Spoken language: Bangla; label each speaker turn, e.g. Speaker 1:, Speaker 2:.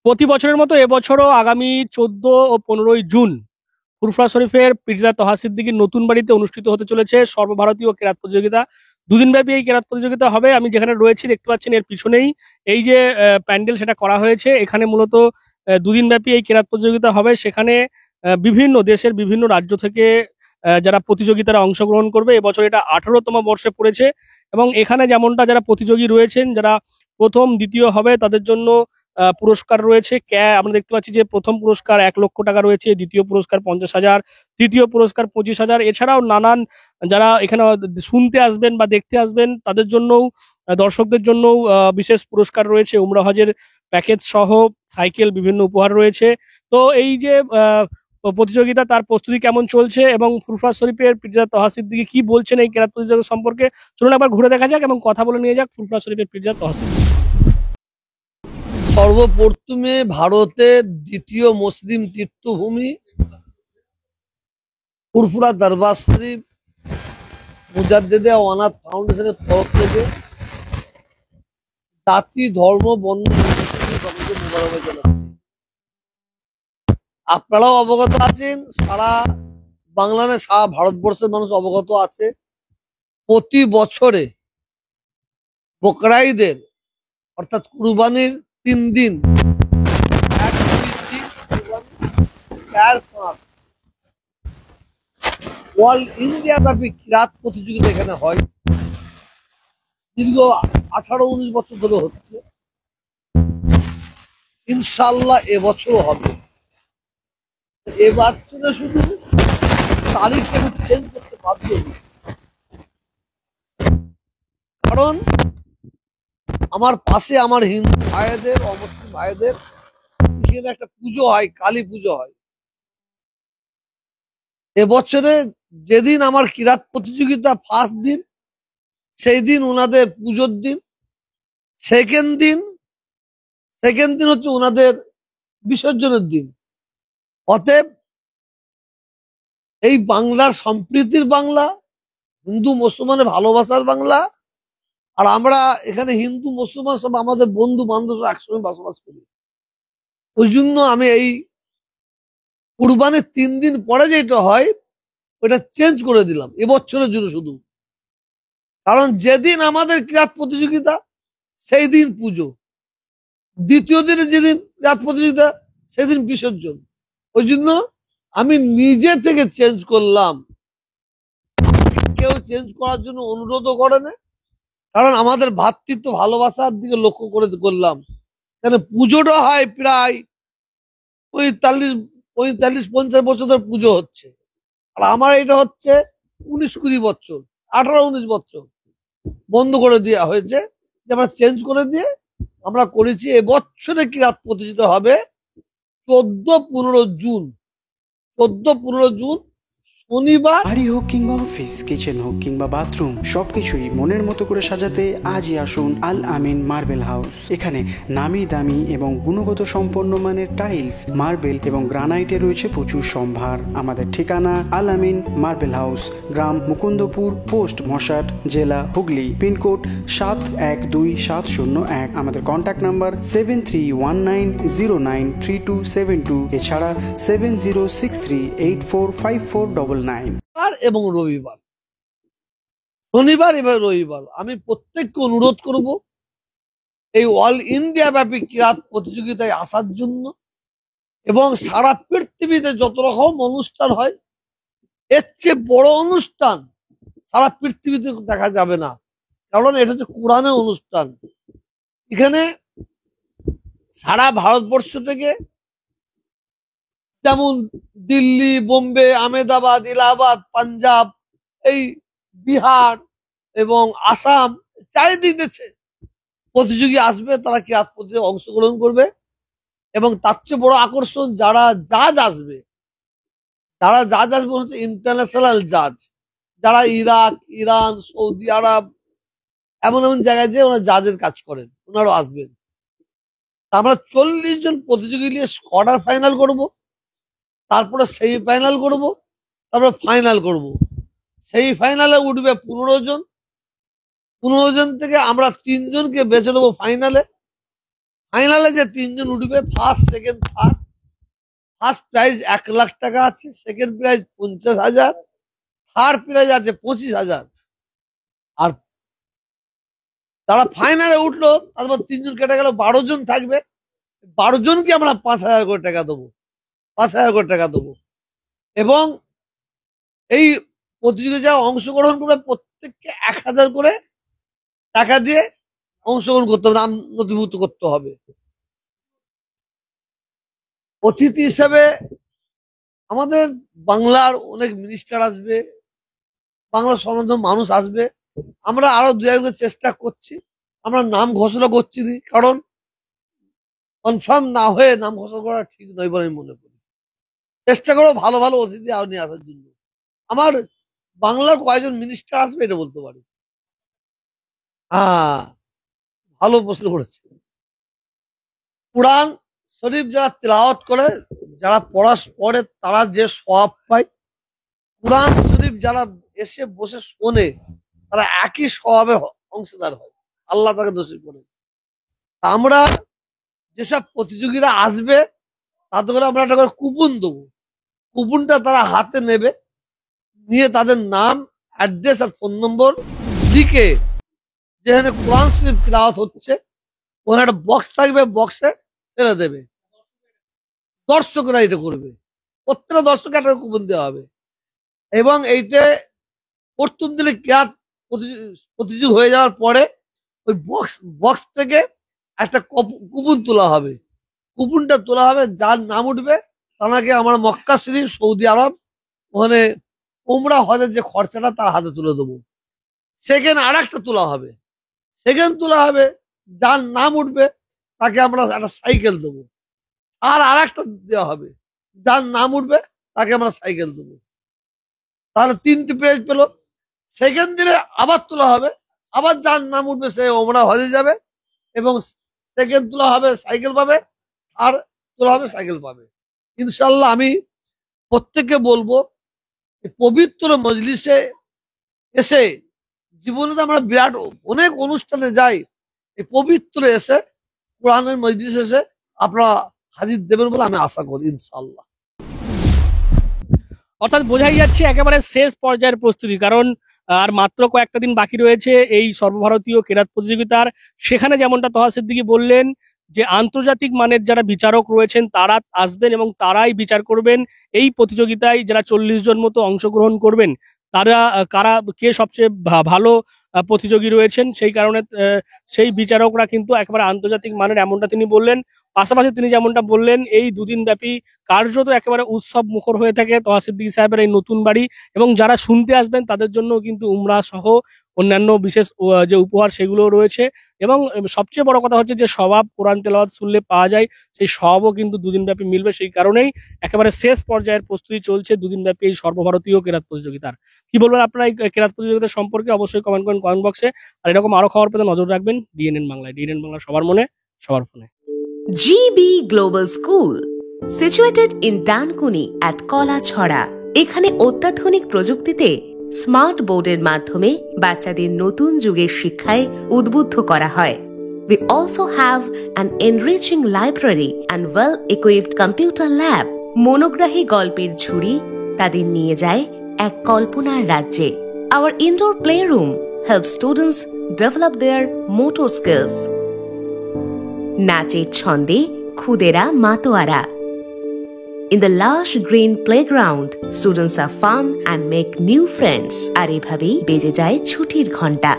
Speaker 1: প্রতি বছরের মতো এবছরও আগামী 14 ও 15 জুন ফুরফুরা শরীফের পিরজা তহা সিদ্দিকীর নতুন বাড়িতে অনুষ্ঠিত হতে চলেছে সর্বভারতীয় কেরাত প্রতিযোগিতা। দুদিন ব্যাপী এই কেরাত প্রতিযোগিতা হবে। আমি যেখানে রয়েছি দেখতে পাচ্ছেন এর পিছনেই এই যে প্যান্ডেল সেটা করা হয়েছে। এখানে মূলত দুদিন ব্যাপী এই কেরাত প্রতিযোগিতা হবে। সেখানে বিভিন্ন দেশের বিভিন্ন রাজ্য থেকে যারা প্রতিযোগিতারা অংশগ্রহণ করবে। এবছর এটা 18তম বর্ষে পড়েছে এবং এখানে যেমনটা যারা প্রতিযোগী রয়েছেন, যারা প্রথম দ্বিতীয় হবে তাদের জন্য পুরস্কার রয়েছে। আমরা দেখতে পাচ্ছি যে প্রথম পুরস্কার 1 লক্ষ টাকা রয়েছে, দ্বিতীয় পুরস্কার 50,000, তৃতীয় পুরস্কার 25,000। এছাড়াও নানান যারা এখানে শুনতে আসবেন বা দেখতে আসবেন তাদের জন্যও, দর্শকদের জন্যও বিশেষ পুরস্কার রয়েছে। উমরা হজের প্যাকেজ সহ সাইকেল, বিভিন্ন উপহার রয়েছে। তো এই যে প্রতিযোগিতা, তার প্রস্তুতি কেমন চলছে এবং ফুরফুরা শরীফের পিরজা তহা সিদ্দিকী কি বলছেন এই কেরাত প্রতিযোগিতা সম্পর্কে, চলুন একবার ঘুরে দেখা যাক এবং কথা বলে নিয়ে যাক ফুরফুরা শরীফের পিরজা তহা সিদ্দিকী।
Speaker 2: সর্বপ্রথমে ভারতের দ্বিতীয় মুসলিম তীর্থভূমি ফুরফুরা দরবার শরীফ মুজাদ্দেদে অনাথ ফাউন্ডেশনের তরফ থেকে জাতি, ধর্ম, বর্ণ সকলকে মোবারকবাদ জানাচ্ছি। আপনারাও অবগত আছেন, সারা বাংলা না সারা ভারতবর্ষের মানুষ অবগত আছে, প্রতি বছরে বকরাইদের অর্থাৎ কুরবানির 3 দিন, 1, 2, 3, 4, 5 অল ইন্ডিয়া ব্যাপী কিরাত প্রতিযোগিতা এখানে হয়। দীর্ঘ 18-19 বছর ধরে হচ্ছে। ইনশাল্লাহ এবছরও হবে। এবছরে শুধু তারিখ আমি চেঞ্জ করতে বাধ্য হই, কারণ আমার পাশে আমার হিন্দু ভাইদের, অমুসলিম ভাইদের এখানে একটা পুজো হয়, কালী পুজো হয়। এবছরে যেদিন আমার কিরাত প্রতিযোগিতা ফার্স্ট দিন, সেই দিন ওনাদের পুজোর দিন। সেকেন্ড দিন হচ্ছে ওনাদের বিসর্জনের দিন। অতএব এই বাংলার সম্প্রীতির বাংলা, হিন্দু মুসলমানের ভালোবাসার বাংলা, আর আমরা এখানে হিন্দু মুসলমান সব আমাদের বন্ধু বান্ধব একসঙ্গে বসবাস করি। ওই জন্য আমি এই কুরবানির 3 দিন পরে যেটা হয় ওটা চেঞ্জ করে দিলাম এবছরের জন্য শুধু। কারণ যেদিন আমাদের ক্রীড়া প্রতিযোগিতা সেই দিন পুজো, দ্বিতীয় দিনে যেদিন ক্রীড়া প্রতিযোগিতা সেদিন বিসর্জন। ওই জন্য আমি নিজে থেকে চেঞ্জ করলাম, কেউ চেঞ্জ করার জন্য অনুরোধও করে না। কারণ আমাদের ভ্রাতৃত্ব ভালোবাসার দিকে লক্ষ্য করে করলাম। কেন পুজোটা হয় প্রায় 45-50 বছর ধরে পুজো হচ্ছে, আর আমার এটা হচ্ছে 19-20 বছর, 18-19 বছর বন্ধ করে দেওয়া হয়েছে। আমরা চেঞ্জ করে দিয়ে আমরা করেছি এবছরে কিরাত প্রতিযোগিতা হবে 14-15 জুন। 14-15 জুন শনিবার।
Speaker 3: বাড়ি হোক কিংবা অফিস, কিচেন হোক কিংবা বাথরুম, সবকিছুই মনের মতো করে সাজাতে আজই আসুন আল আমিন মার্বেল হাউস। এখানে নামি দামি এবং গুণগত সম্পন্ন মানের টাইলস, মার্বেল এবং গ্রানাইটে রয়েছে প্রচুর সম্ভার। আমাদের ঠিকানা আল আমিন মার্বেল হাউস, গ্রাম মুকুন্দপুর, পোস্ট মশাট, জেলা হুগলি, পিনকোড 712701। আমাদের কন্ট্যাক্ট নাম্বার 7319093272, এছাড়া 7063845499।
Speaker 2: এবং রবিবার, শনিবার এবং রবিবার আমি প্রত্যেককে অনুরোধ করব এই অল ইন্ডিয়া ব্যাপী কিরাত প্রতিযোগিতায় আসার জন্য। এবং সারা পৃথিবীতে যত রকম অনুষ্ঠান হয়, এর চেয়ে বড় অনুষ্ঠান সারা পৃথিবীতে দেখা যাবে না। কারণ এটা হচ্ছে কোরআনের অনুষ্ঠান। এখানে সারা ভারতবর্ষ থেকে, যেমন দিল্লি, বোম্বে, আহমেদাবাদ, এলাহাবাদ, পাঞ্জাব, এই বিহার এবং আসাম, চারিদিক দেশে প্রতিযোগী আসবে, তারা কিরাত প্রতিযোগিতায় অংশগ্রহণ করবে। এবং তার চেয়ে বড় আকর্ষণ, যারা জাজ আসবে হচ্ছে ইন্টারন্যাশনাল জাজ, যারা ইরাক, ইরান, সৌদি আরব, এমন এমন জায়গায় যে ওনারা জাজের কাজ করেন, ওনারাও আসবেন। আমরা 40 জন প্রতিযোগী নিয়ে কোয়ার্টার ফাইনাল করব, তারপরে সেমিফাইনাল করব, তারপরে ফাইনাল করব। সেই ফাইনালে উঠবে 15 জন। 15 জন থেকে আমরা 3 জনকে বেছে নেবো ফাইনালে। ফাইনালে যে 3 জন উঠবে, first second third, first prize 1 lakh টাকা আছে, সেকেন্ড প্রাইজ 50,000, থার্ড প্রাইজ আছে 25,000। আর যারা ফাইনালে উঠলো তারপর 3 জন কেটে গেল, 12 জন থাকবে। 12 জনকে আমরা 5,000 করে টাকা দেবো, 5,000 করে টাকা দেবো। এবং এই প্রতিযোগিতায় যারা অংশগ্রহণ করবে প্রত্যেককে 1,000 করে টাকা দিয়ে অংশগ্রহণ করতে হবে, নাম নথিভুক্ত করতে হবে। অতিথি হিসেবে আমাদের বাংলার অনেক মিনিস্টার আসবে, বাংলার স্বনামধন্য মানুষ আসবে। আমরা আরো 2-1 চেষ্টা করছি, আমরা নাম ঘোষণা করছি না, কারণ কনফার্ম না হয়ে নাম ঘোষণা করা ঠিক নয় বলে আমি মনে করি। চেষ্টা করো ভালো ভালো অতিথি আরো নিয়ে আসার জন্য। আমার বাংলার কয়েকজন মিনিস্টার আসবে এটা বলতে পারি। ভালো প্রশ্ন করেছে। কোরআন শরীফ যারা তেলাওয়াত করে, যারা পড়ে তারা যে সওয়াব পায়, কোরআন শরীফ যারা এসে বসে শোনে তারা একই সওয়াবের অংশীদার হয়, আল্লাহ তাকে নসিব করে। আমরা যেসব প্রতিযোগীরা আসবে তাদের করে আমরা একটা করে কুপন দেবো। কুপনটা তারা হাতে নেবে, নিয়ে তাদের নাম, অ্যাড্রেস আর ফোন নম্বর লিখে যেখানে কোরআন শরীফ তিলাওয়াত হচ্ছে ওখানে একটা বক্স থাকবে, বক্সে ফেলে দেবে। দর্শকরা এটা করবে, প্রত্যেকটা দর্শক একটা কুপন দেওয়া হবে। এবং এইটা প্রথম দিনে কেয়াত প্রতিযোগী হয়ে যাওয়ার পরে ওই বক্স থেকে একটা কুপন তোলা হবে। কুপনটা তোলা হবে, যার নাম উঠবে তাকে আমরা মক্কা শরীফ, সৌদি আরব, ওখানে উমরা হজের যে খরচাটা তার হাতে তুলে দেবো। সেকেন্ড আর একটা তোলা হবে, সেকেন্ড তোলা হবে, যার নাম উঠবে তাকে আমরা একটা সাইকেল দেবো। আর একটা দেওয়া হবে, যার নাম উঠবে তাকে আমরা সাইকেল দেবো। তাহলে 3টি প্রাইজ পেল। সেকেন্ড দিনে আবার তোলা হবে, আবার যার নাম উঠবে সে ওমরা হজে যাবে, এবং সেকেন্ড তোলা হবে সাইকেল পাবে, আর তোলা হবে সাইকেল পাবে। ইনশাল্লাহ আমি প্রত্যেককে বলবো পবিত্র মজলিসে এসে, জীবনে তো আমরা বিরাট অনেক অনুষ্ঠানে যাই, এই পবিত্র এসে কোরআনের মজলিস এসে আপনারা হাজির দেবেন বলে আমি আশা করি ইনশাল্লাহ।
Speaker 1: অর্থাৎ বোঝাই যাচ্ছে একেবারে শেষ পর্যায়ের প্রস্তুতি, কারণ আর মাত্র কয়েকটা দিন বাকি রয়েছে এই সর্বভারতীয় কেরাত প্রতিযোগিতার। সেখানে যেমনটা তহা সিদ্দিকী বললেন যে আন্তর্জাতিক মানের যারা বিচারক রয়েছেন তারা আসবেন এবং তারাই বিচার করবেন এই প্রতিযোগিতায়। যারা 40 জন মতো অংশগ্রহণ করবেন তারা কে সবচেয়ে ভালো প্রতিযোগী রয়েছেন, সেই কারণে সেই বিচারকরা কিন্তু একেবারে আন্তর্জাতিক মানের, এমনটা তিনি বললেন। পাশাপাশি তিনি যেমনটা বললেন এই দুদিন ব্যাপী কার্যত একেবারে উৎসব মুখর হয়ে থাকে তহা সিদ্দিকী সাহেবের এই নতুন বাড়ি, এবং যারা শুনতে আসবেন তাদের জন্য কিন্তু উমরা সহ অন্যান্য বিশেষ যে উপহার সেগুলো রয়েছে। এবং সবচেয়ে বড় কথা হচ্ছে যে সওয়াব কোরআন তেলাওয়াত শুনলে পাওয়া যায়, সেই সওয়াবও কিন্তু দুদিন ব্যাপী মিলবে। সেই কারণেই একেবারে শেষ পর্যায়ের প্রস্তুতি চলছে দুদিন ব্যাপী এই সর্বভারতীয় কেরাত প্রতিযোগিতার। কি বলবেন আপনারা এই কেরাত প্রতিযোগিতা সম্পর্কে? অবশ্যই কমেন্ট করেন কমেন্ট বক্সে। আর এরকম আরো খবর পেতে নজর রাখবেন ডিএনএন বাংলায়। ডিএনএন বাংলা সবার মনে সবার ফোনে।
Speaker 4: GB Global School, situated in Dankuni at Kolachhora. এখানে অত্যাধুনিক প্রযুক্তিতে স্মার্ট বোর্ডের মাধ্যমে বাচ্চাদের নতুন যুগের শিক্ষায় উদ্বুদ্ধ করা হয়। We also have an enriching library and well-equipped computer lab. মনোগ্রাহী গল্পের ঝুড়ি তাদের নিয়ে যায় এক কল্পনার রাজ্যে। Our indoor playroom helps students develop their motor skills. নাচের ছন্দে খুদেরা মাতোয়ারা। In the lush green playground, students are fun and make new friends. আর এভাবেই বেজে যায় ছুটির ঘন্টা।